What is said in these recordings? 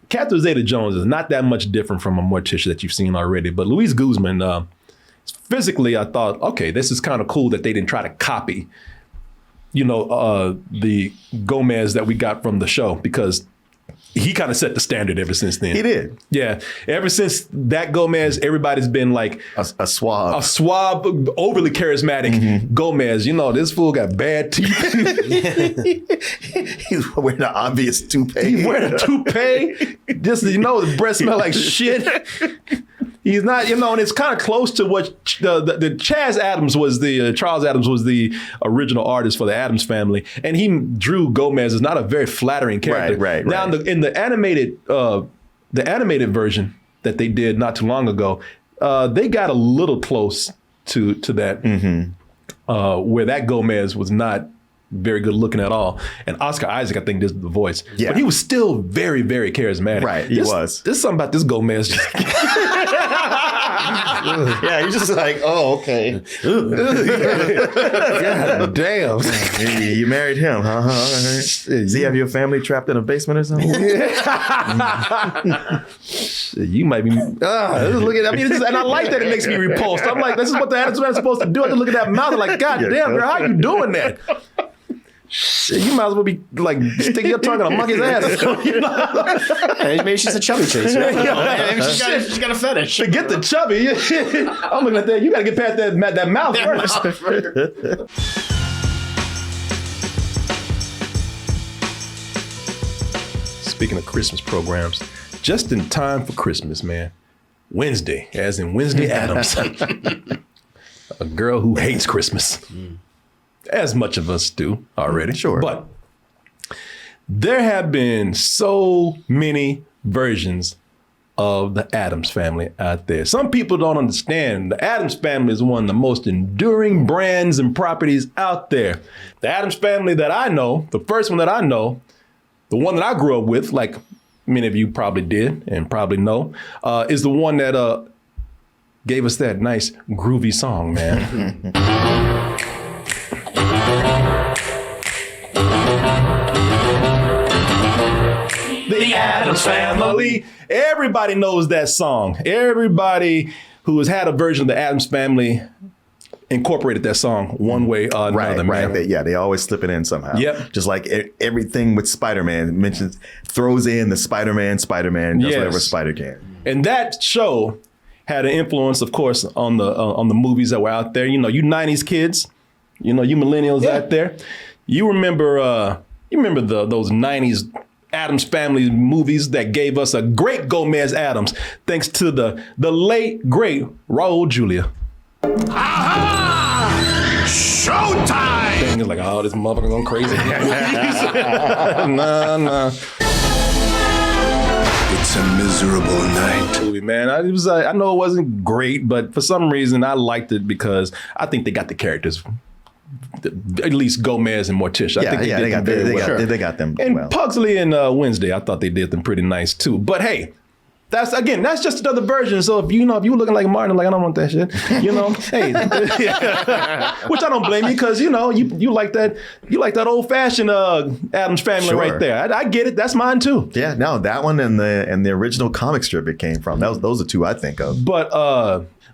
Catherine Zeta-Jones is not that much different from a Morticia that you've seen already, but Louise Guzman, physically, I thought, okay, this is kind of cool that they didn't try to copy, the Gomez that we got from the show, because he kind of set the standard ever since then. He did. Yeah. Ever since that Gomez, everybody's been like a suave. A suave, overly charismatic Gomez. This fool got bad teeth. He's wearing an obvious toupee. He's wearing a toupee. Just, the breath smell like shit. He's not, and it's kind of close to what the Charles Addams was the original artist for the Addams Family, and he drew Gomez as not a very flattering character. Right. Now in the animated version that they did not too long ago, they got a little close to that, where that Gomez was not very good looking at all. And Oscar Isaac, I think, did the voice. Yeah. But he was still very, very charismatic. Right, he was. There's something about this Gomez. Yeah, you're just like, oh, okay. God damn. You married him, huh? Does he have your family trapped in a basement or something? You might be. Look at. And I like that it makes me repulsed. I'm like, this is what the Addams Family is supposed to do. I just look at that mouth. I'm like, God damn, girl, how you doing that? Shit, you might as well be like sticking your tongue on a monkey's ass. Hey, maybe she's a chubby chaser. Maybe she's got a fetish. Forget the chubby. I'm looking at that. You got to get past that mouth first. Speaking of Christmas programs, just in time for Christmas, man. Wednesday, as in Wednesday Addams. A girl who hates Christmas. As much of us do already. Sure. But there have been so many versions of the Addams Family out there. Some people don't understand the Addams Family is one of the most enduring brands and properties out there. The Addams Family that I know, the first one that I know, the one that I grew up with, like many of you probably did and probably know, is the one that gave us that nice groovy song, man. The Addams Family. Everybody knows that song. Everybody who has had a version of the Addams Family incorporated that song one way or another. Right. They always slip it in somehow. Yep. Just like everything with Spider-Man throws in the Spider-Man does whatever Spider can. And that show had an influence, of course, on the movies that were out there. You 90s kids, you millennials out there. You remember those 90s Addams Family movies that gave us a great Gomez Addams, thanks to the late, great Raul Julia. Aha! Showtime! Thing is like, oh, this motherfucker going crazy. Nah. It's a miserable night. Movie, man. I know it wasn't great, but for some reason I liked it because I think they got the characters. At least Gomez and Morticia. I think they got them and well. Pugsley and Wednesday, I thought they did them pretty nice too. But hey, that's just another version. So if you looking like Martin, like I don't want that shit, hey, which I don't blame you because you like that old fashioned Addams Family right there. I get it. That's mine too. Yeah, no, that one and the original comic strip it came from. Those are two I think of. But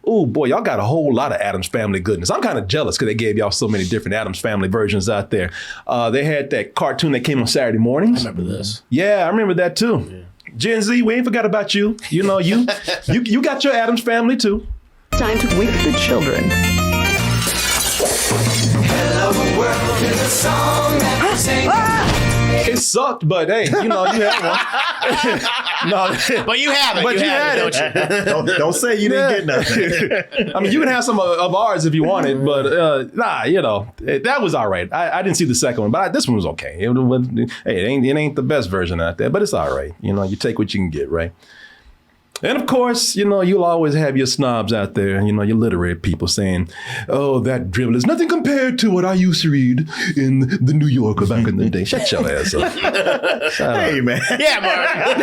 oh boy, y'all got a whole lot of Addams Family goodness. I'm kind of jealous because they gave y'all so many different Addams Family versions out there. They had that cartoon that came on Saturday mornings. I remember this. Yeah, I remember that too. Yeah. Gen Z, we ain't forgot about you. You got your Addams Family too. Time to wake the children. Hello world is a song that we sing. It sucked, but hey, you had one. No, but you have it. But you had it, don't Don't say you didn't get nothing. I mean, you can have some of ours if you wanted, but that was all right. I didn't see the second one, but this one was okay. It ain't the best version out there, but it's all right. You take what you can get, right? And of course, you'll always have your snobs out there, your literary people saying, oh, that dribble is nothing compared to what I used to read in the New Yorker back in the day. Shut your ass up. Hey, man. Yeah, Mark.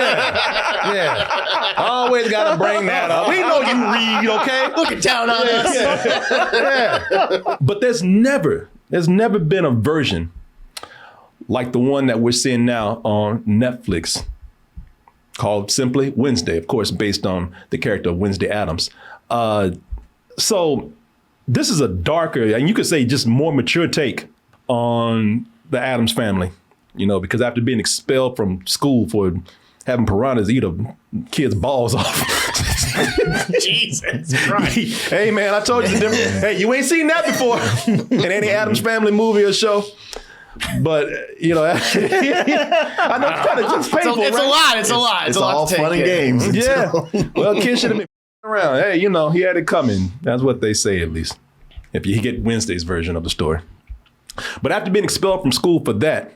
Yeah. Always got to bring that up. We know you read, okay? Looking down on us. Yeah. But there's never been a version like the one that we're seeing now on Netflix called simply Wednesday, of course, based on the character of Wednesday Addams. So this is a darker, and you could say just more mature take on the Addams family, you know, because after being expelled from school for having piranhas eat a kid's balls off. Jesus Christ. Hey, man, I told you the difference. Hey, you ain't seen that before in any Addams Family movie or show. But, you know, I know it's kind of just painful, It's right? a lot. It's a lot. It's a lot all to take fun and in. games. Yeah. Well, kids should have been around. Hey, you know, he had it coming. That's what they say, at least, if you get Wednesday's version of the story. But after being expelled from school for that,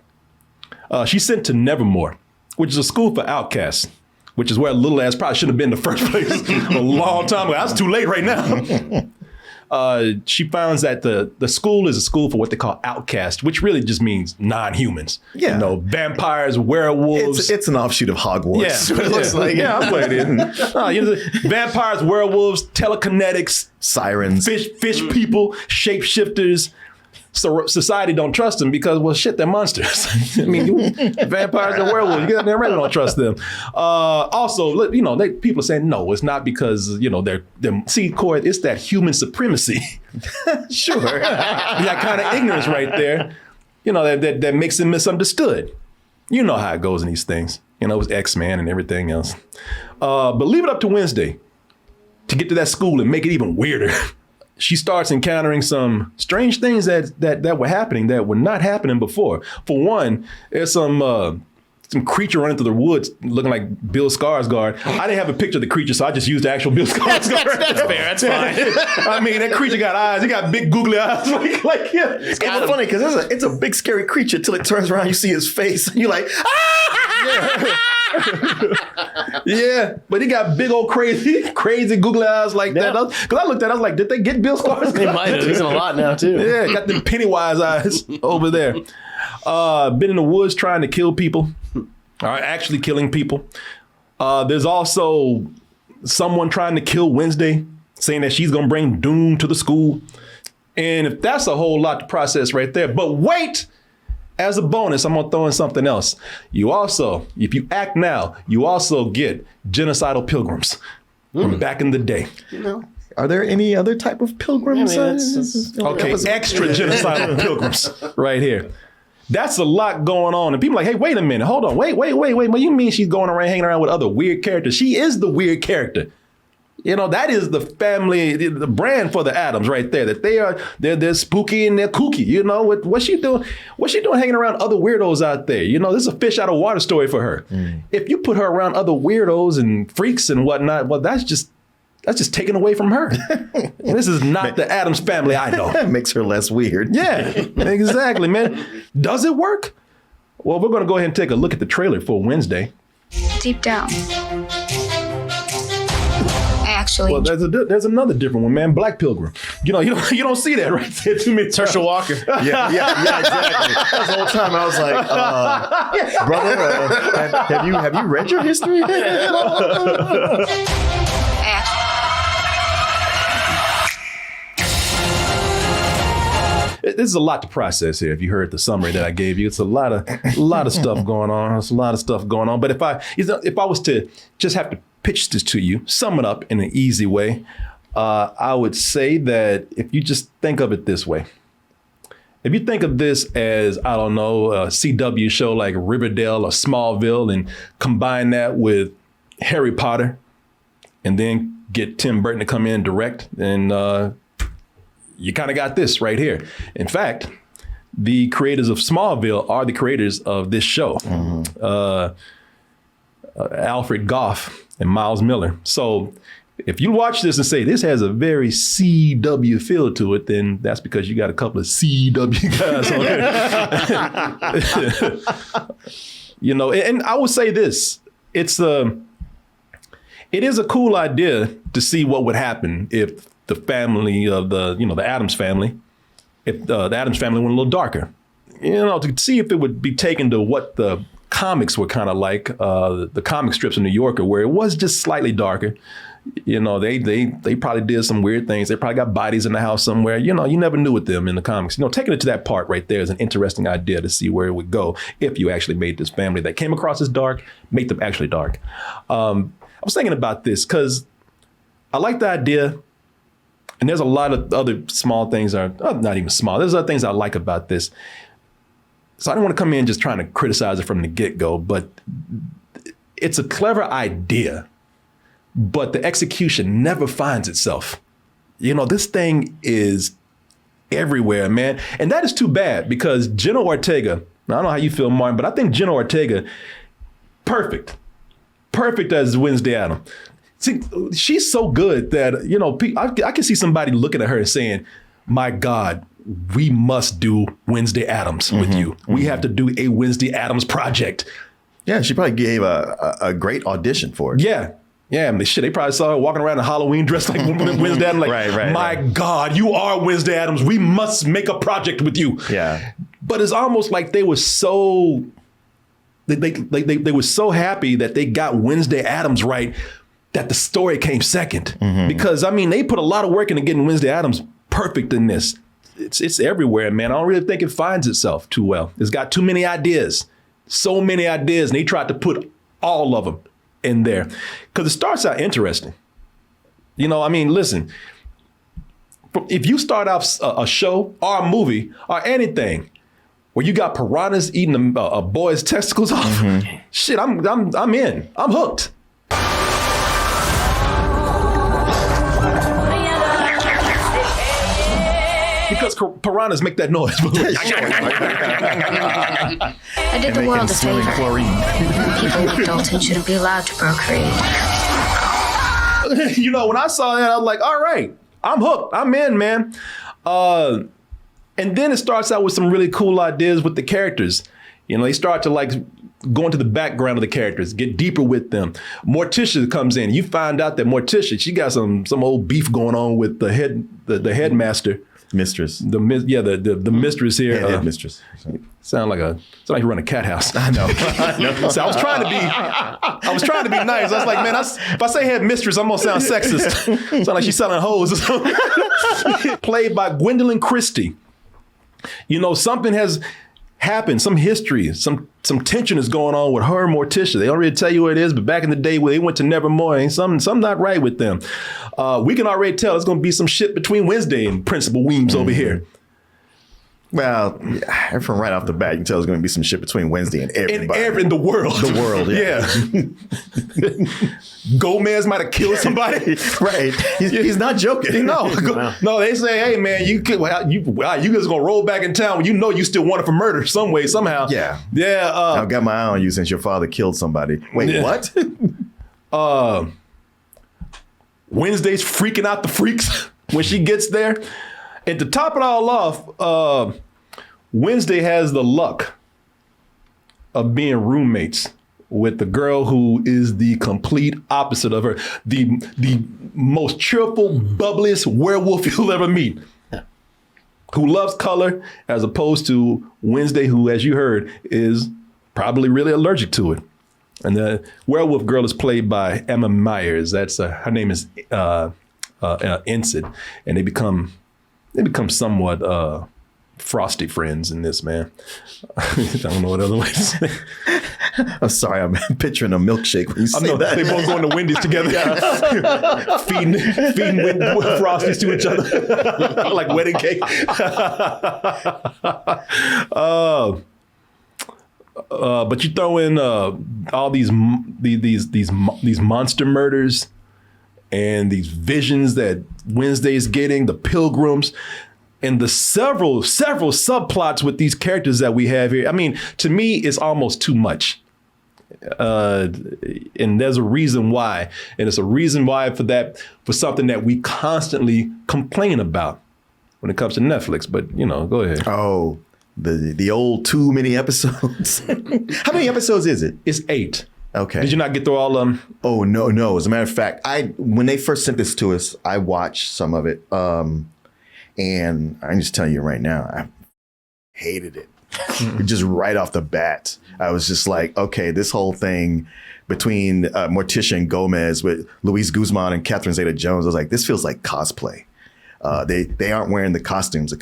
she's sent to Nevermore, which is a school for outcasts, which is where little ass probably should have been in the first place a long time ago. That's too late right now. She finds that the school is a school for what they call outcasts, which really just means non-humans. Yeah. You know, vampires, werewolves. It's an offshoot of Hogwarts. Yeah, That's what it looks like. Yeah, I played it. You know, vampires, werewolves, telekinetics, Sirens. fish people, shapeshifters. So society don't trust them because, well, shit, they're monsters. I mean, vampires and werewolves, you really don't trust them. Also, you know, people are saying, no, it's not because, you know, they're see, Corey, it's that human supremacy. Sure. That kind of ignorance right there, you know, that makes them misunderstood. You know how it goes in these things. You know, it was X-Men and everything else. But leave it up to Wednesday to get to that school and make it even weirder. She starts encountering some strange things that were happening that were not happening before. For one, there's some creature running through the woods looking like Bill Skarsgård. I didn't have a picture of the creature, so I just used the actual Bill Skarsgård. That's fair. That's fine. I mean, that creature got eyes. He got big googly eyes. like yeah. It's kind of funny because it's a big scary creature till it turns around, you see his face, and you're like, ah! Yeah, but he got big old crazy googly eyes like that. Because I looked at it, I was like, did they get Bill Skarsgård? They might have. He's in a lot now, too. Yeah, got them Pennywise eyes over there. Been in the woods trying to kill people, or actually killing people. There's also someone trying to kill Wednesday, saying that she's going to bring doom to the school. And if that's a whole lot to process right there, but wait, as a bonus, I'm going to throw in something else. You also, if you act now, you also get genocidal pilgrims from back in the day. You know, are there any other type of pilgrims? Okay, extra genocidal pilgrims right here. That's a lot going on. And people are like, hey, wait a minute. Hold on. Wait. What do you mean she's going around hanging around with other weird characters? She is the weird character. You know, that is the family, the brand for the Addams right there, that they're spooky and they're kooky. You know, what's she doing? What's she doing hanging around other weirdos out there? You know, this is a fish out of water story for her. If you put her around other weirdos and freaks and whatnot, well, that's just taken away from her. And this is not the Addams family I know. That makes her less weird. Yeah, exactly, man. Does it work? Well, we're going to go ahead and take a look at the trailer for Wednesday. Deep down, I actually There's another different one, man. Black Pilgrim. You know, you don't see that right there too many times. Herschel Walker. Yeah, exactly. That's the whole time I was like, brother, have you read your history? This is a lot to process here. If you heard the summary that I gave you, it's a lot of stuff going on. It's a lot of stuff going on. But if I was to just have to pitch this to you, sum it up in an easy way, I would say that if you just think of it this way, if you think of this as, I don't know, a CW show like Riverdale or Smallville, and combine that with Harry Potter, and then get Tim Burton to come in and direct, and you kind of got this right here. In fact, the creators of Smallville are the creators of this show. Alfred Goff and Miles Miller. So if you watch this and say this has a very CW feel to it, then that's because you got a couple of CW guys on there. You know, and I would say this, it is a cool idea to see what would happen if the family of the Addams family, if the Addams family went a little darker, you know, to see if it would be taken to what the comics were kind of like the comic strips in New Yorker, where it was just slightly darker. You know, they probably did some weird things. They probably got bodies in the house somewhere. You know, you never knew with them in the comics. You know, taking it to that part right there is an interesting idea to see where it would go if you actually made this family that came across as dark, make them actually dark. I was thinking about this because I like the idea, and there's a lot of other small things, not even small. There's other things I like about this. So I don't want to come in just trying to criticize it from the get-go, but it's a clever idea. But the execution never finds itself. You know, this thing is everywhere, man. And that is too bad because Jenna Ortega, I don't know how you feel, Martin, but I think Jenna Ortega, perfect as Wednesday Addams. See, she's so good that, you know, I can see somebody looking at her and saying, my God, we must do Wednesday Addams with you. We have to do a Wednesday Addams project. Yeah, she probably gave a great audition for it. Yeah. Yeah, they probably saw her walking around in Halloween dressed like Wednesday Addams. Like, right. God, you are Wednesday Addams. We must make a project with you. Yeah. But it's almost like they were so, they were so happy that they got Wednesday Addams right that the story came second. Because, I mean, they put a lot of work into getting Wednesday Addams perfect in this. It's everywhere, man. I don't really think it finds itself too well. It's got too many ideas. So many ideas. And they tried to put all of them in there because it starts out interesting. You know, I mean, listen, if you start out a show or a movie or anything where you got piranhas eating a boy's testicles off, shit, I'm in. I'm hooked. Because piranhas make that noise. I did the world a favor. People like Dalton shouldn't be allowed to procreate. You know, when I saw that, I was like, all right, I'm hooked. I'm in, man. And then it starts out with some really cool ideas with the characters. You know, they start to like go into the background of the characters, get deeper with them. Morticia comes in. You find out that Morticia, she got some old beef going on with the headmaster. Mistress. The mistress here. Headmistress. Sound like you run a cat house. I know. So I was trying to be nice. I was like, man, if I say headmistress, I'm gonna sound sexist. Sound like she's selling hoes or something. Played by Gwendolyn Christie. You know, something has happened, some history, some tension is going on with her and Morticia. They don't really tell you what it is, but back in the day when they went to Nevermore, ain't something not right with them. We can already tell there's going to be some shit between Wednesday and Principal Weems over here. Well, from right off the bat, you can tell there's going to be some shit between Wednesday and everybody. In the world. The world, yeah. Gomez might have killed somebody. Right. He's not joking. No, they say, hey, man, you just going to roll back in town when you know you still wanted for murder some way, somehow. Yeah. Yeah. I've got my eye on you since your father killed somebody. Wait, what? Wednesday's freaking out the freaks when she gets there. And to top it all off, Wednesday has the luck of being roommates with the girl who is the complete opposite of her, the most cheerful, bubbliest werewolf you'll ever meet, who loves color, as opposed to Wednesday, who, as you heard, is probably really allergic to it. And the werewolf girl is played by Emma Myers. That's her name is Ensign, and they become somewhat frosty friends in this, man. I don't know what other way to say. I'm sorry, I'm picturing a milkshake when you say that. They both going to Wendy's together, feeding Frosties to each other like wedding cake. But you throw in all these monster murders and these visions that Wednesday's getting, the pilgrims, and the several subplots with these characters that we have here. I mean, to me, it's almost too much. And there's a reason why. And it's a reason why for something that we constantly complain about when it comes to Netflix. But, you know, go ahead. Oh, the old too many episodes. How many episodes is it? It's 8. Okay. Did you not get through all of them? Oh, no. As a matter of fact, when they first sent this to us, I watched some of it. And I'm just telling you right now, I hated it. Just right off the bat. I was just like, okay, this whole thing between Morticia and Gomez with Luis Guzman and Catherine Zeta-Jones, I was like, this feels like cosplay. They aren't wearing the costumes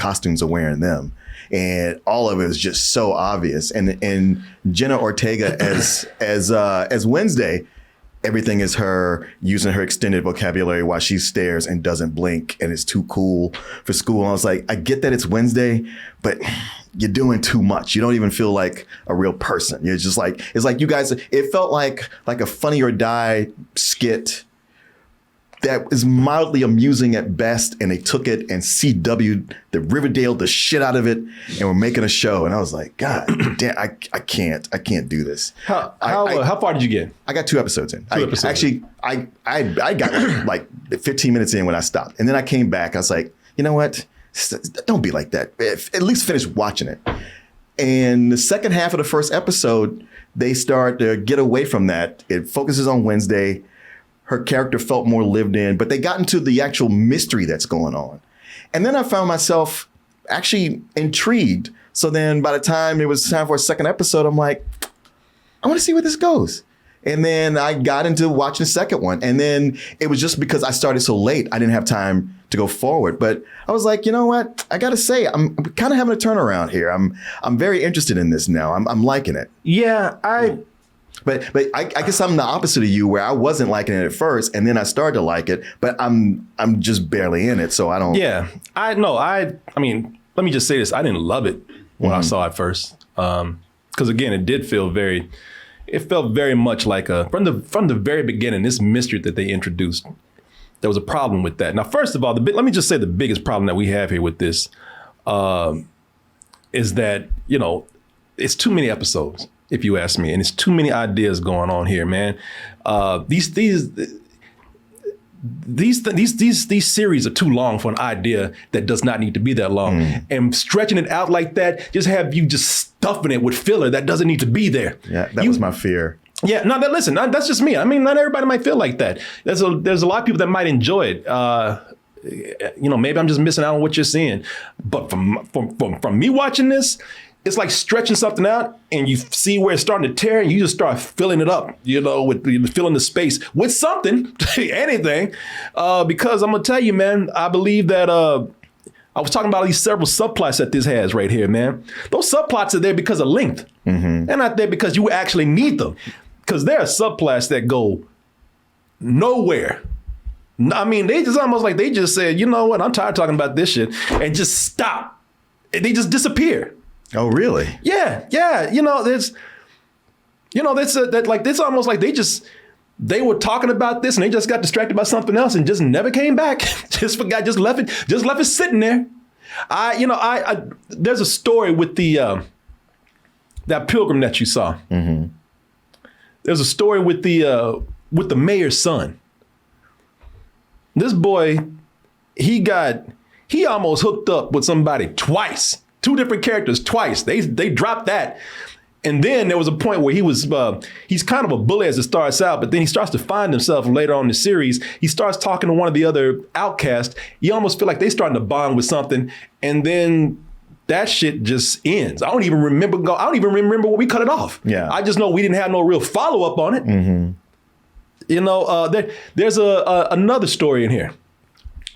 are wearing them. And all of it is just so obvious. And Jenna Ortega as Wednesday, everything is her using her extended vocabulary while she stares and doesn't blink and is too cool for school. And I was like, I get that it's Wednesday, but you're doing too much. You don't even feel like a real person. You're just like, it's like you guys, it felt like a Funny or Die skit that is mildly amusing at best, and they took it and CW'd the Riverdale the shit out of it, and we're making a show. And I was like, God damn, I can't do this. How far did you get? I got 2 episodes in. Actually, I got like 15 minutes in when I stopped, and then I came back. I was like, you know what? Don't be like that. At least finish watching it. And the second half of the first episode, they start to get away from that. It focuses on Wednesday. Her character felt more lived in, but they got into the actual mystery that's going on. And then I found myself actually intrigued. So then by the time it was time for a second episode, I'm like, I want to see where this goes. And then I got into watching the second one. And then it was just because I started so late, I didn't have time to go forward. But I was like, you know what? I got to say, I'm kind of having a turnaround here. I'm very interested in this now. I'm liking it. Yeah, But I guess I'm the opposite of you, where I wasn't liking it at first, and then I started to like it, but I'm just barely in it, so I don't. Yeah, I mean, let me just say this: I didn't love it when I saw it first, because again, it felt very much like from the very beginning, this mystery that they introduced. There was a problem with that. Now, first of all, let me just say the biggest problem that we have here with this is that it's too many episodes. If you ask me, and it's too many ideas going on here, man. These series are too long for an idea that does not need to be that long. And stretching it out like that, just have you just stuffing it with filler that doesn't need to be there. Yeah, that was my fear. Yeah, listen, that's just me. I mean, not everybody might feel like that. There's a lot of people that might enjoy it. Maybe I'm just missing out on what you're seeing. But from me watching this, it's like stretching something out and you see where it's starting to tear and you just start filling it up, with filling the space with something, anything. Because I'm going to tell you, man, I believe that I was talking about these several subplots that this has right here, man. Those subplots are there because of length. They're not there because you actually need them. Because there are subplots that go nowhere. I mean, they just almost like they just said, you know what, I'm tired of talking about this shit, and just stop. They just disappear. Oh, really? Yeah. It's almost like they were talking about this and they just got distracted by something else and just never came back. Just forgot, just left it sitting there. There's a story with that pilgrim that you saw. There's a story with the mayor's son. This boy, he almost hooked up with somebody twice. 2 different characters twice. They dropped that. And then there was a point where he's kind of a bully as it starts out, but then he starts to find himself later on in the series. He starts talking to one of the other outcasts. You almost feel like they're starting to bond with something. And then that shit just ends. I don't even remember where we cut it off. Yeah. I just know we didn't have no real follow-up on it. There's another story in here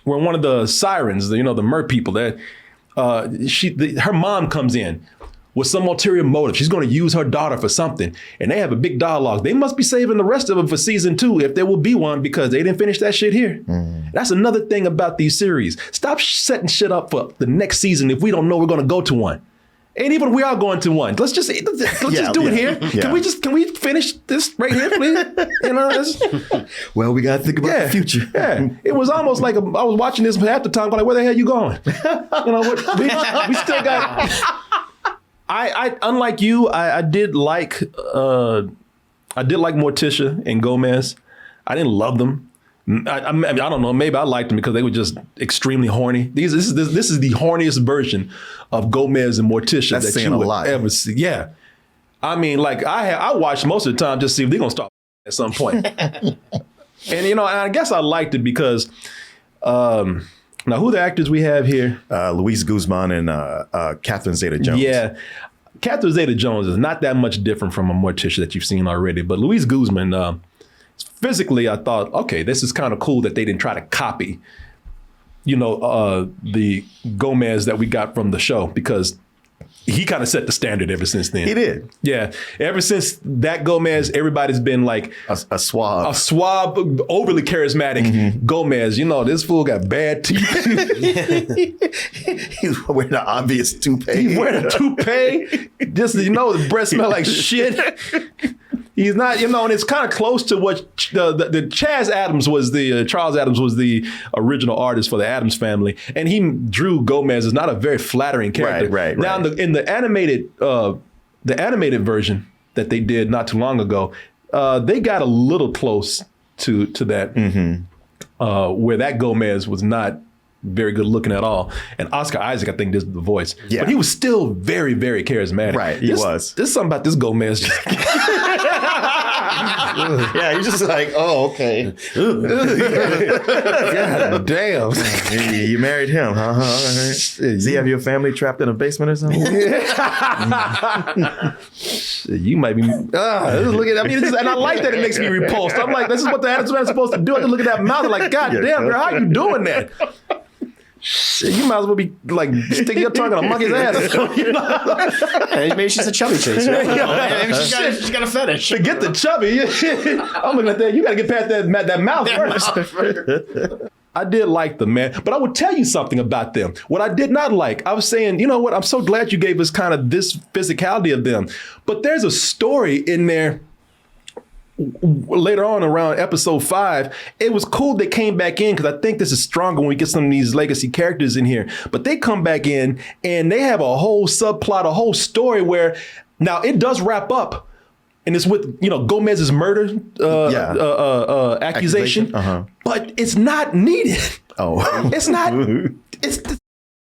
where one of the sirens, the mer people, that her mom comes in with some ulterior motive. She's going to use her daughter for something, and they have a big dialogue. They must be saving the rest of them for season 2, if there will be one, because they didn't finish that shit here. That's another thing about these series. Stop setting shit up for the next season if we don't know we're going to go to one. And even if we are going to one, let's just do it here. Yeah. Can we finish this right here, please? Well, we got to think about the future. Yeah, it was almost like I was watching this half the time, going like, where the hell are you going? We still got. I unlike you, I did like Morticia and Gomez. I didn't love them. I don't know. Maybe I liked them because they were just extremely horny. This is the horniest version of Gomez and Morticia that you would ever see. Yeah, I mean, like I watched most of the time just to see if they're gonna stop at some point. And and I guess I liked it because now who are the actors we have here? Luis Guzman and Catherine Zeta-Jones. Yeah. Catherine Zeta-Jones is not that much different from a Morticia that you've seen already, but Luis Guzman, physically, I thought, okay, this is kind of cool that they didn't try to copy, the Gomez that we got from the show, because he kind of set the standard ever since then. He did. Yeah. Ever since that Gomez, everybody's been like A suave. a suave, overly charismatic Gomez. This fool got bad teeth. He's wearing an obvious toupee. He's wearing a toupee. Just, the breath smell like shit. He's not, and it's kind of close to what the Charles Addams was the original artist for the Addams Family, and he drew Gomez as not a very flattering character. Right. Now in the animated version that they did not too long ago, they got a little close to that, where that Gomez was not very good looking at all. And Oscar Isaac, I think, did the voice. Yeah. But he was still very, very charismatic. Right, he was. There's something about this Gomez. Yeah, you're just like, oh, okay. God damn. You married him, huh? Does he have your family trapped in a basement or something? You might be. Look at. And I like that it makes me repulsed. I'm like, this is what the Addams Family is supposed to do. I just look at that mouth. I'm like, God damn, girl, how you doing that? Shit, you might as well be like sticking your tongue in a monkey's ass. Maybe she's a chubby chase. Maybe she's got a fetish. Forget the chubby. I'm looking at that. You got to get past that mouth first. I did like them, man. But I would tell you something about them. What I did not like, I was saying, you know what? I'm so glad you gave us kind of this physicality of them. But there's a story in there. Later on around episode 5, it was cool they came back in, because I think this is stronger when we get some of these legacy characters in here. But they come back in and they have a whole subplot, a whole story where now it does wrap up. And it's with, Gomez's murder accusation. But it's not needed. Oh. It's not. It's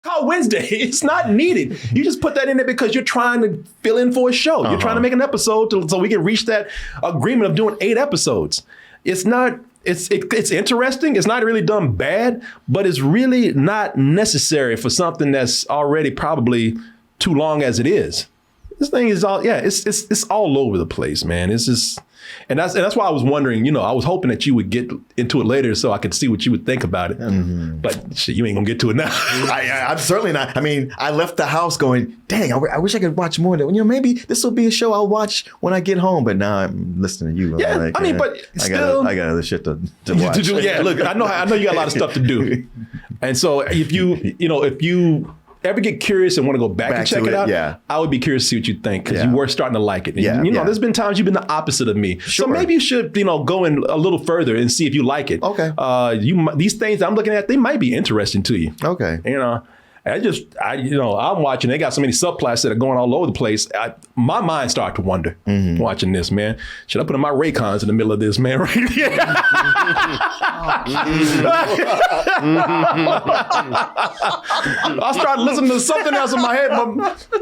called Wednesday. It's not needed. You just put that in there because you're trying to fill in for a show. You're trying to make an episode so we can reach that agreement of doing 8 episodes. It's not. It's interesting. It's not really done bad, but it's really not necessary for something that's already probably too long as it is. This thing is all, it's all over the place, man. It's just, and that's why I was wondering, I was hoping that you would get into it later so I could see what you would think about it. But shit, you ain't gonna get to it now. I'm certainly not. I mean, I left the house going, dang, I wish I could watch more of that. Maybe this will be a show I'll watch when I get home. But now I'm listening to you. Yeah, like, but still, I got other shit to watch. Yeah, look, I know you got a lot of stuff to do, and so if you ever get curious and want to go back and check it out, I would be curious to see what you think, because you were starting to like it. And, there's been times you've been the opposite of me. Sure. So maybe you should, go in a little further and see if you like it. Okay. These things I'm looking at, they might be interesting to you. Okay. I'm watching. They got so many subplots that are going all over the place. My mind started to wonder watching this, man. Should I put on my Raycons in the middle of this, man? Right here? I started listening to something else in my head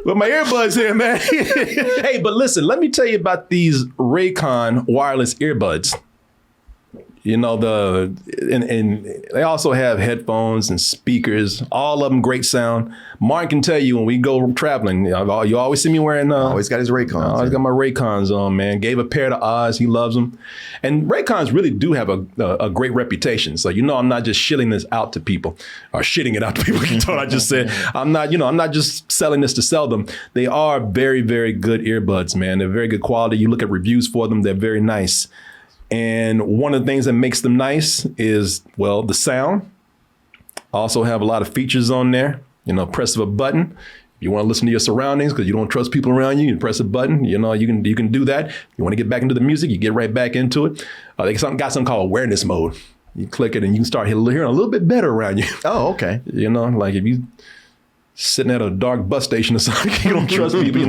with my earbuds here, man. Hey, but listen, let me tell you about these Raycon wireless earbuds. And they also have headphones and speakers, all of them great sound. Martin can tell you when we go traveling, you always see me wearing. Always got his Raycons. I always got my Raycons on, man. Gave a pair to Oz. He loves them. And Raycons really do have a great reputation. So, I'm not just shitting this out to people or shitting it out to people. You know what I just said? I'm not just selling this to sell them. They are very, very good earbuds, man. They're very good quality. You look at reviews for them. They're very nice. And one of the things that makes them nice is, the sound. Also have a lot of features on there. Press of a button. If you want to listen to your surroundings because you don't trust people around you, you press a button. You can do that. You want to get back into the music, you get right back into it. They got something called awareness mode. You click it and you can start hearing a little bit better around you. Oh, okay. Like if you sitting at a dark bus station or something, you don't trust people,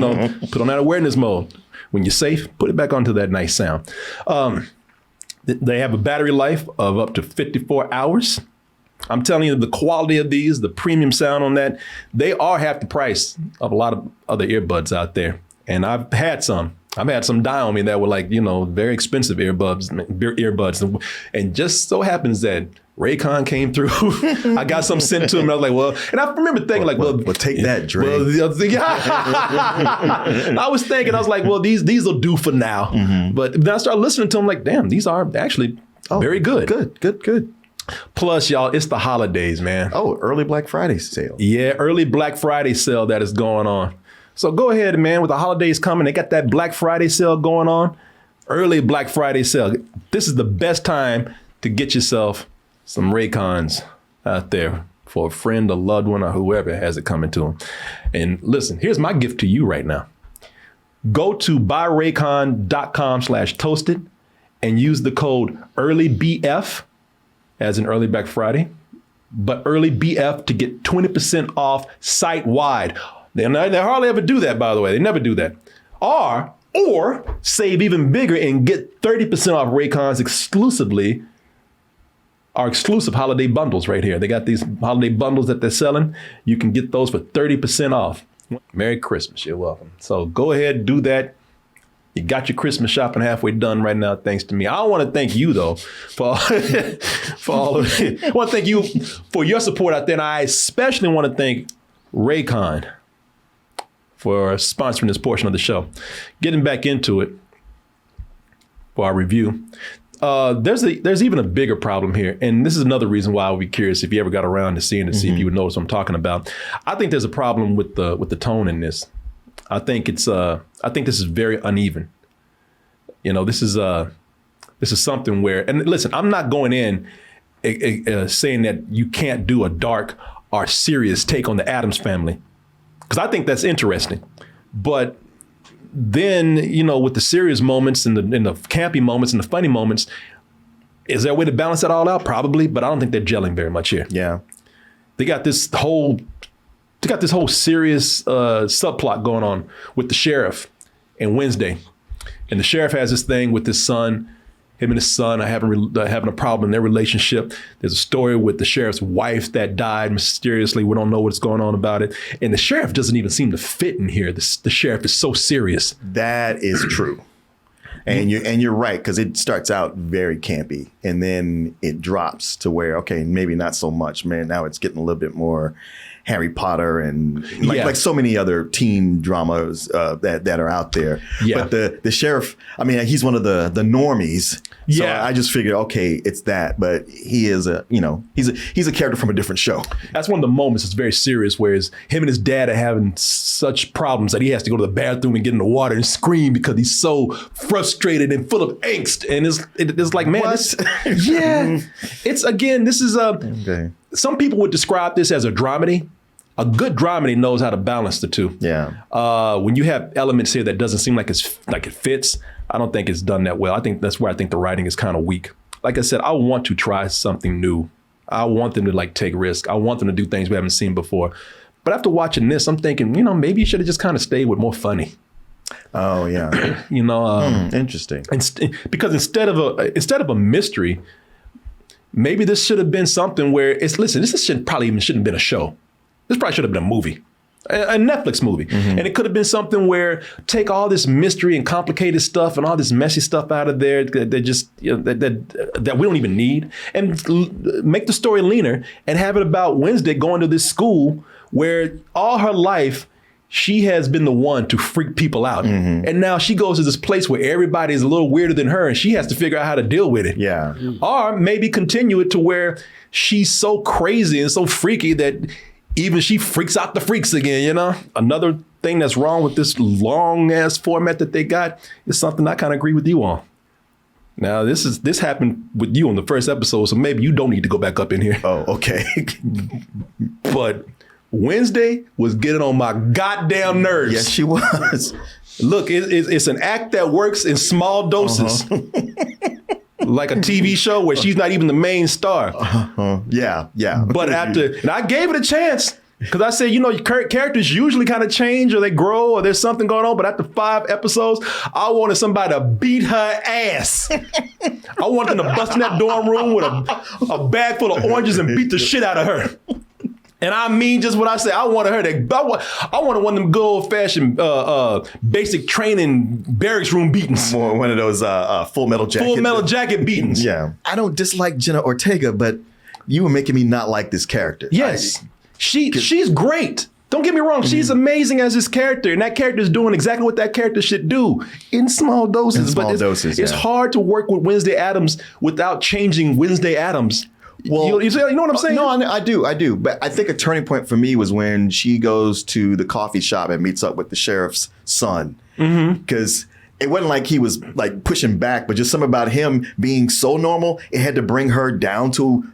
put on that awareness mode. When you're safe, put it back onto that nice sound. They have a battery life of up to 54 hours. I'm telling you, the quality of these, the premium sound on that, they are half the price of a lot of other earbuds out there. And I've had some. I've had some die on me that were like, very expensive earbuds. And just so happens that Raycon came through. I got some sent to him. And I was like, well, and I remember thinking well, take that, Dre. I was thinking, I was like, well, these will do for now. Mm-hmm. But then I started listening to them like, damn, these are actually very good. Good. Plus, y'all, it's the holidays, man. Oh, early Black Friday sale. Yeah, early Black Friday sale that is going on. So go ahead, man, with the holidays coming, they got that Black Friday sale going on. Early Black Friday sale. This is the best time to get yourself some Raycons out there for a friend, a loved one, or whoever has it coming to them. And listen, here's my gift to you right now. Go to buyraycon.com/toasted and use the code EARLYBF as in early Black Friday, but early BF to get 20% off site-wide. They hardly ever do that, by the way. They never do that. Or save even bigger and get 30% off Raycons exclusively, our exclusive holiday bundles right here. They got these holiday bundles that they're selling. You can get those for 30% off. Merry Christmas. You're welcome. So go ahead, do that. You got your Christmas shopping halfway done right now, thanks to me. I want to thank you, though, for all of it. I want to thank you for your support out there. And I especially want to thank Raycon for sponsoring this portion of the show. Getting back into it for our review. There's even a bigger problem here. And this is another reason why I would be curious if you ever got around to seeing it, see if you would notice what I'm talking about. I think there's a problem with the tone in this. I think this is very uneven. This is something where, and listen, I'm not going in saying that you can't do a dark or serious take on the Addams Family, because I think that's interesting. But then, with the serious moments and the campy moments and the funny moments, is there a way to balance that all out? Probably, but I don't think they're gelling very much here. Yeah. They got this whole serious subplot going on with the sheriff and Wednesday. And the sheriff has this thing with his son. Him and his son are having a problem in their relationship. There's a story with the sheriff's wife that died mysteriously. We don't know what's going on about it. And the sheriff doesn't even seem to fit in here. The sheriff is so serious. That is true. And you're right, because it starts out very campy and then it drops to where, okay, maybe not so much, man. Now it's getting a little bit more Harry Potter and like so many other teen dramas that are out there. Yeah. But the sheriff, I mean, he's one of the normies. So I just figured, okay, it's that. But he is he's a character from a different show. That's one of the moments that's very serious, whereas him and his dad are having such problems that he has to go to the bathroom and get in the water and scream because he's so frustrated and full of angst. And it's like, man, this is okay. Some people would describe this as a dramedy. A good dramedy knows how to balance the two. Yeah. When you have elements here that doesn't seem like it fits, I don't think it's done that well. I think that's where I think the writing is kind of weak. Like I said, I want to try something new. I want them to take risk. I want them to do things we haven't seen before. But after watching this, I'm thinking, maybe you should have just kind of stayed with more funny. Oh yeah. Interesting. Because instead of a mystery, maybe this should have been something where this shouldn't have been a show. This probably should have been a movie, a Netflix movie. Mm-hmm. And it could have been something where take all this mystery and complicated stuff and all this messy stuff out of there that we don't even need, and make the story leaner and have it about Wednesday going to this school where all her life she has been the one to freak people out. Mm-hmm. And now she goes to this place where everybody is a little weirder than her and she has to figure out how to deal with it. Yeah. Or maybe continue it to where she's so crazy and so freaky that even she freaks out the freaks again, Another thing that's wrong with this long ass format that they got is something I kind of agree with you on. Now, this happened with you on the first episode, so maybe you don't need to go back up in here. Oh, okay. But Wednesday was getting on my goddamn nerves. Yes, she was. Look, it's an act that works in small doses. Like a TV show where she's not even the main star. Yeah. But and I gave it a chance because I said, your characters usually kind of change or they grow or there's something going on. But after 5 episodes, I wanted somebody to beat her ass. I wanted them to bust in that dorm room with a bag full of oranges and beat the shit out of her. And I mean just what I say. I wanted her to. I wanted one of them good old fashioned basic training barracks room beatings. More one of those Full Metal Jacket. Full Metal Jacket beatings. Yeah. I don't dislike Jenna Ortega, but you were making me not like this character. Yes, she's great. Don't get me wrong. She's amazing as this character, and that character is doing exactly what that character should do in small doses. It's hard to work with Wednesday Addams without changing Wednesday Addams. Well, you know what I'm saying? No, I do. But I think a turning point for me was when she goes to the coffee shop and meets up with the sheriff's son. Because it wasn't like he was like pushing back, but just something about him being so normal, it had to bring her down to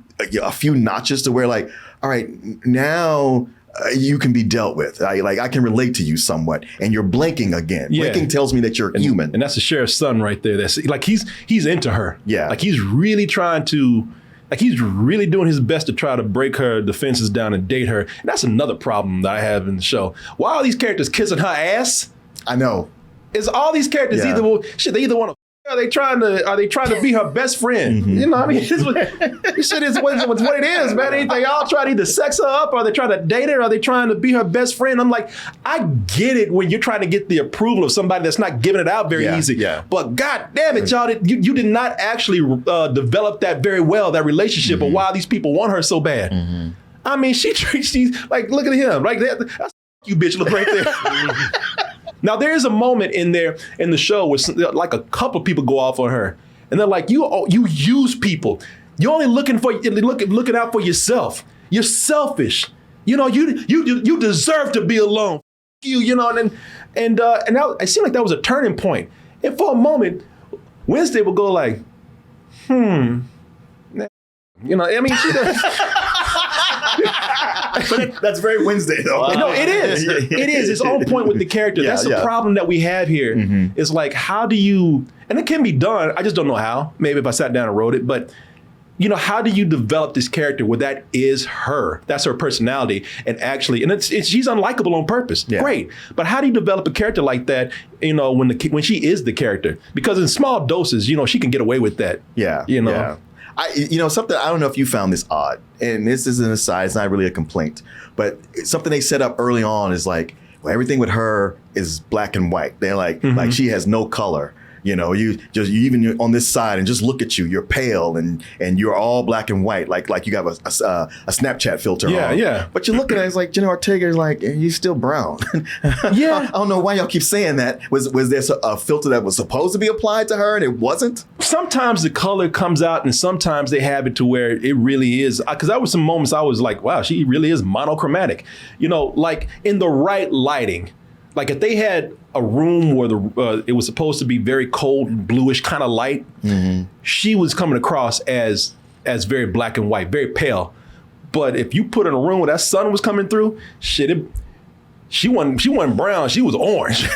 a few notches to where like, all right, now you can be dealt with. I can relate to you somewhat, and you're blinking again. Yeah. Blinking tells me that you're human. And that's the sheriff's son right there. That's like he's into her. Yeah, like he's really trying to. Like he's really doing his best to try to break her defenses down and date her. And that's another problem that I have in the show. Why are these characters kissing her ass? I know. Is all these characters they either want to are they trying to be her best friend? You know what I mean? This shit is what it is, man. They all try to either sex her up, or are they trying to date her, or are they trying to be her best friend? I'm like, I get it when you're trying to get the approval of somebody that's not giving it out very easy. Yeah. But god damn it, y'all, you did not actually develop that very well, that relationship, of why these people want her so bad. I mean, she's like, look at him, right there. That's you bitch, look right there. Now, there is a moment in there in the show where like a couple people go off on her, and they're like, you use people. You're only looking out for yourself. You're selfish. You know, you deserve to be alone. You know, and it seemed like that was a turning point. And for a moment, Wednesday would go like, you know, I mean, she does. But that's very Wednesday, though. No, it is. It is. It's on point with the character. That's the problem that we have here. It's like, how do you, and it can be done, I just don't know how. Maybe if I sat down and wrote it, but you know, how do you develop this character where that is her? That's her personality. And actually, and she's unlikable on purpose. Yeah. Great. But how do you develop a character like that, you know, when she is the character? Because in small doses, you know, she can get away with that. Yeah. You know. Yeah. Something, I don't know if you found this odd, and this is an aside, it's not really a complaint, but something they set up early on is like, well, everything with her is black and white. They're like, like she has no color. You know, you even on this side and just look at you, you're pale and you're all black and white, like you got a Snapchat filter on. Yeah. But you look at it, it's like Jenna Ortega is like, you still brown. Yeah. I don't know why y'all keep saying that. Was there a filter that was supposed to be applied to her and it wasn't? Sometimes the color comes out and sometimes they have it to where it really is. Because there were some moments I was like, wow, she really is monochromatic. You know, like in the right lighting. Like if they had a room where it was supposed to be very cold, bluish kind of light, she was coming across as very black and white, very pale. But if you put her in a room where that sun was coming through, she wasn't brown, she was orange.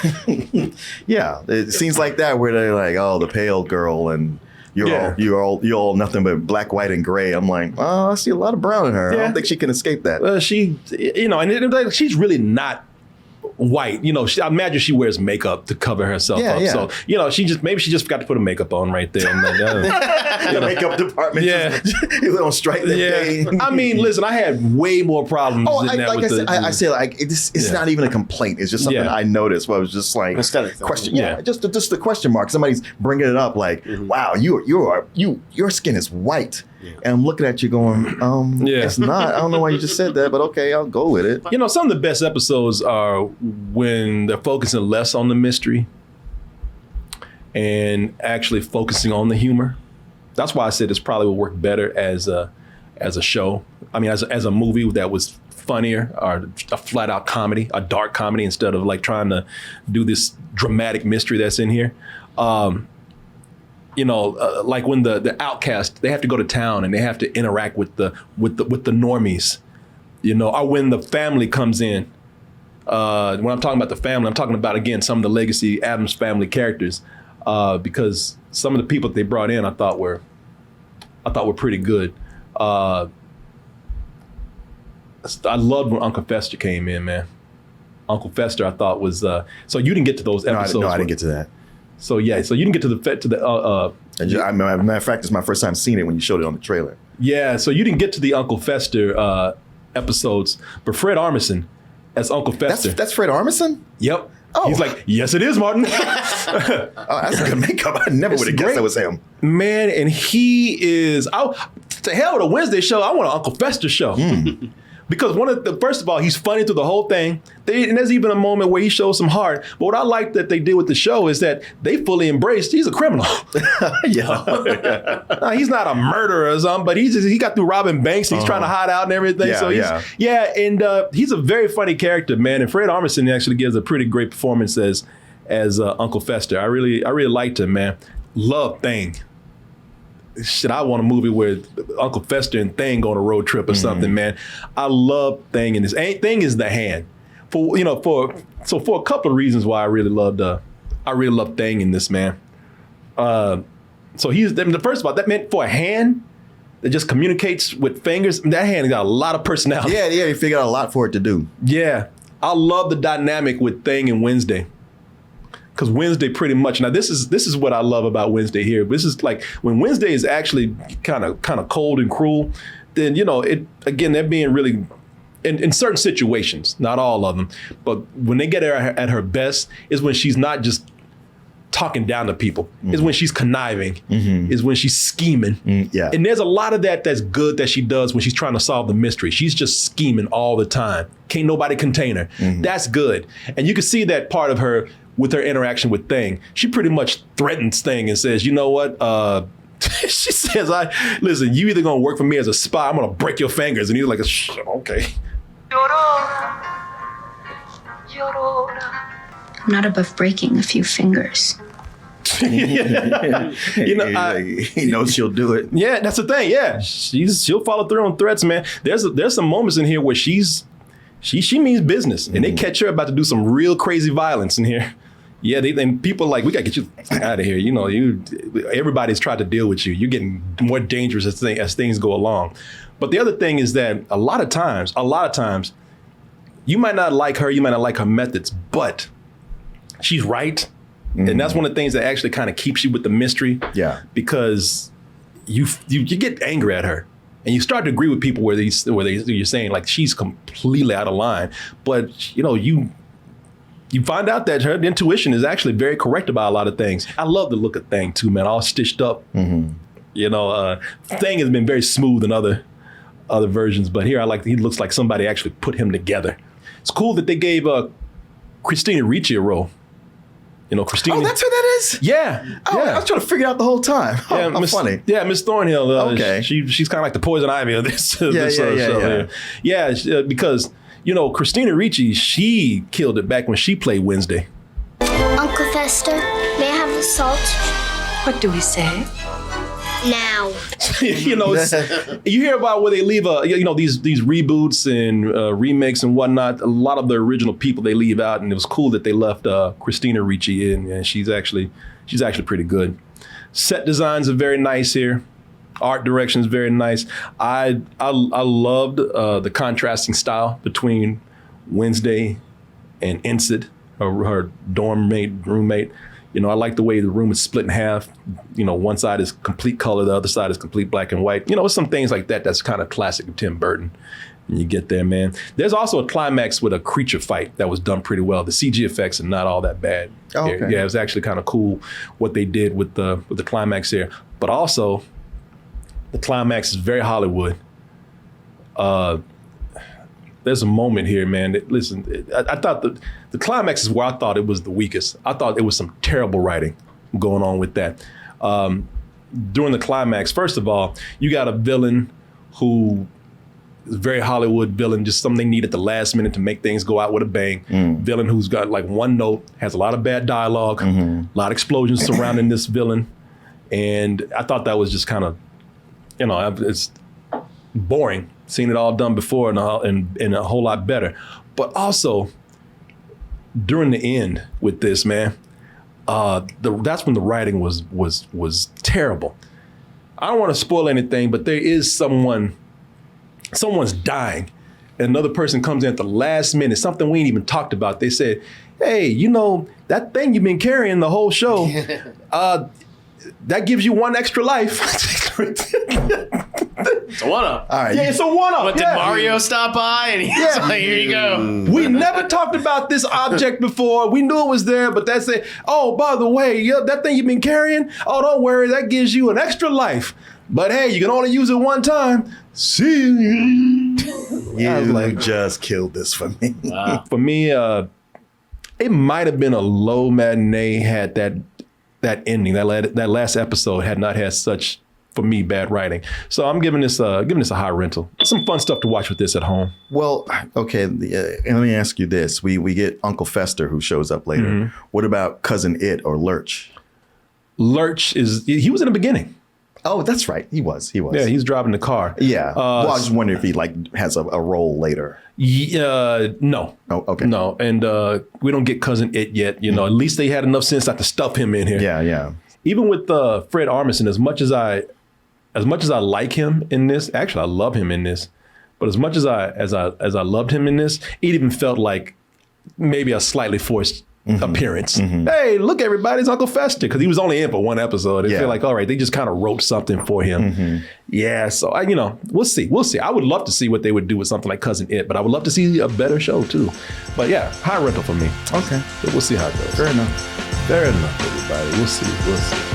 Yeah, it seems like that where they're like, oh, the pale girl and you're all nothing but black, white, and gray. I'm like, oh, I see a lot of brown in her. I don't think she can escape that. She, you know, and she's really not white, you know. I imagine she wears makeup to cover herself up. Yeah. So, you know, maybe she just forgot to put a makeup on right there. And the makeup department, you on strike that day. I mean, listen, I had way more problems. I say, like it's not even a complaint. It's just something I noticed. Where I was just like, question, just the question mark. Somebody's bringing it up, like, wow, your skin is white. Yeah. And I'm looking at you going, it's not. I don't know why you just said that, but okay, I'll go with it. You know, some of the best episodes are when they're focusing less on the mystery and actually focusing on the humor. That's why I said this probably would work better as a show. I mean, as a movie that was funnier, or a flat out comedy, a dark comedy, instead of like trying to do this dramatic mystery that's in here. You know, like when the outcast, they have to go to town and they have to interact with the normies, you know, or when the family comes in. When I'm talking about the family, I'm talking about, again, some of the legacy Addams Family characters, because some of the people that they brought in, I thought were pretty good. I loved when Uncle Fester came in, man. Uncle Fester, I thought was so you didn't get to those episodes. No, I didn't get to that. So you didn't get to the matter of fact, it's my first time seeing it when you showed it on the trailer. Yeah, so you didn't get to the Uncle Fester episodes, but Fred Armisen as Uncle Fester. That's Fred Armisen? Yep. Oh. He's like, yes, it is, Martin. Oh, that's a good makeup. I never would have guessed that was him. Man, and he is, to hell with a Wednesday show, I want an Uncle Fester show. Because first of all, he's funny through the whole thing. And there's even a moment where he shows some heart. But what I like that they did with the show is that they fully embraced he's a criminal. Yeah. He's not a murderer or something, but he got through robbing banks. He's trying to hide out and everything. He's a very funny character, man. And Fred Armisen actually gives a pretty great performance as Uncle Fester. I really liked him, man. Love Thing. Shit, I want a movie where Uncle Fester and Thing go on a road trip or something, man. I love Thing in this. Thing is the hand. For a couple of reasons why I really love Thing in this, man. So first of all, that meant for a hand that just communicates with fingers, that hand got a lot of personality. Yeah, he figured out a lot for it to do. Yeah. I love the dynamic with Thing and Wednesday. Because Wednesday pretty much, now this is what I love about Wednesday here. This is like when Wednesday is actually kind of cold and cruel, then they're being really in certain situations, not all of them, but when they get her at her best is when she's not just talking down to people. Is when she's conniving. Is when she's scheming. Yeah. And there's a lot of that's good that she does when she's trying to solve the mystery. She's just scheming all the time. Can't nobody contain her. That's good. And you can see that part of her with her interaction with Thing. She pretty much threatens Thing and says, you know what? She says, listen, you either gonna work for me as a spy, I'm gonna break your fingers. And he's like, okay. I'm not above breaking a few fingers. He knows she'll do it. Yeah, that's the thing. Yeah, she'll follow through on threats, man. There's some moments in here where she means business, and they catch her about to do some real crazy violence in here. Yeah, and people like, we gotta get you out of here. Everybody's tried to deal with you. You're getting more dangerous as things go along. But the other thing is that a lot of times, you might not like her, you might not like her methods, but she's right. And that's one of the things that actually kind of keeps you with the mystery. Yeah. Because you get angry at her. And you start to agree with people where you're saying like she's completely out of line. But you find out that her intuition is actually very correct about a lot of things. I love the look of Thing too, man, all stitched up. Thing has been very smooth in other versions, but here he looks like somebody actually put him together. It's cool that they gave Christina Ricci a role. Christina. Oh, that's who that is? Yeah. Oh, yeah. I was trying to figure it out the whole time. Oh, yeah, I'm funny. Yeah, Miss Thornhill. Okay. She's kind of like the poison ivy of this. Yeah. Because, Christina Ricci, she killed it back when she played Wednesday. Uncle Fester, may I have the salt? What do we say? Now. You hear about where they leave these reboots and remakes and whatnot. A lot of the original people they leave out, and it was cool that they left Christina Ricci in, and she's actually pretty good. Set designs are very nice here. Art direction is very nice. I loved the contrasting style between Wednesday and Ensid, her dorm roommate. I like the way the room is split in half. One side is complete color, the other side is complete black and white. Some things like that that's kind of classic of Tim Burton. And you get there, man. There's also a climax with a creature fight that was done pretty well. The CG effects are not all that bad. Oh, okay. Yeah, it was actually kind of cool what they did with the climax here. But also, the climax is very Hollywood. There's a moment here, man. I thought the climax is where I thought it was the weakest. I thought it was some terrible writing going on with that. During the climax, first of all, you got a villain who is a very Hollywood villain, just something they need at the last minute to make things go out with a bang. Villain who's got like one note, has a lot of bad dialogue, a lot of explosions surrounding this villain. And I thought that was just kind of, it's boring. Seen it all done before and a whole lot better. But also, during the end with this, man, that's when the writing was terrible. I don't want to spoil anything, but there is someone's dying, and another person comes in at the last minute, something we ain't even talked about. They said, hey, that thing you've been carrying the whole show, that gives you one extra life. a one-up. All right. Yeah, it's a one-up. But did Mario stop by and he's like, here you go. We never talked about this object before. We knew it was there, but that's it. Oh, by the way, that thing you've been carrying, oh, don't worry, that gives you an extra life. But hey, you can only use it one time. See you. You just killed this for me. For me, it might have been a low matinee had that ending, that last episode had not had such, for me, bad writing. So I'm giving this a high rental. Some fun stuff to watch with this at home. Well, okay, let me ask you this. We get Uncle Fester who shows up later. Mm-hmm. What about Cousin It or Lurch? Lurch he was in the beginning. Oh, that's right. He was. Yeah, he's driving the car. Yeah. Well, I was just wondering if he has a role later. No. Oh, okay. No, and we don't get Cousin It yet. You know, at least they had enough sense not to stuff him in here. Yeah. Even with Fred Armisen, as much as I like him in this, actually I love him in this, but as much as I loved him in this, it even felt like maybe a slightly forced appearance. Hey, look, everybody, it's Uncle Fester, because he was only in for one episode. It feel like, all right, they just kind of wrote something for him. Yeah, so we'll see. I would love to see what they would do with something like Cousin It, but I would love to see a better show too. But yeah, high rental for me. Okay. But we'll see how it goes. Fair enough. Fair enough, everybody. We'll see.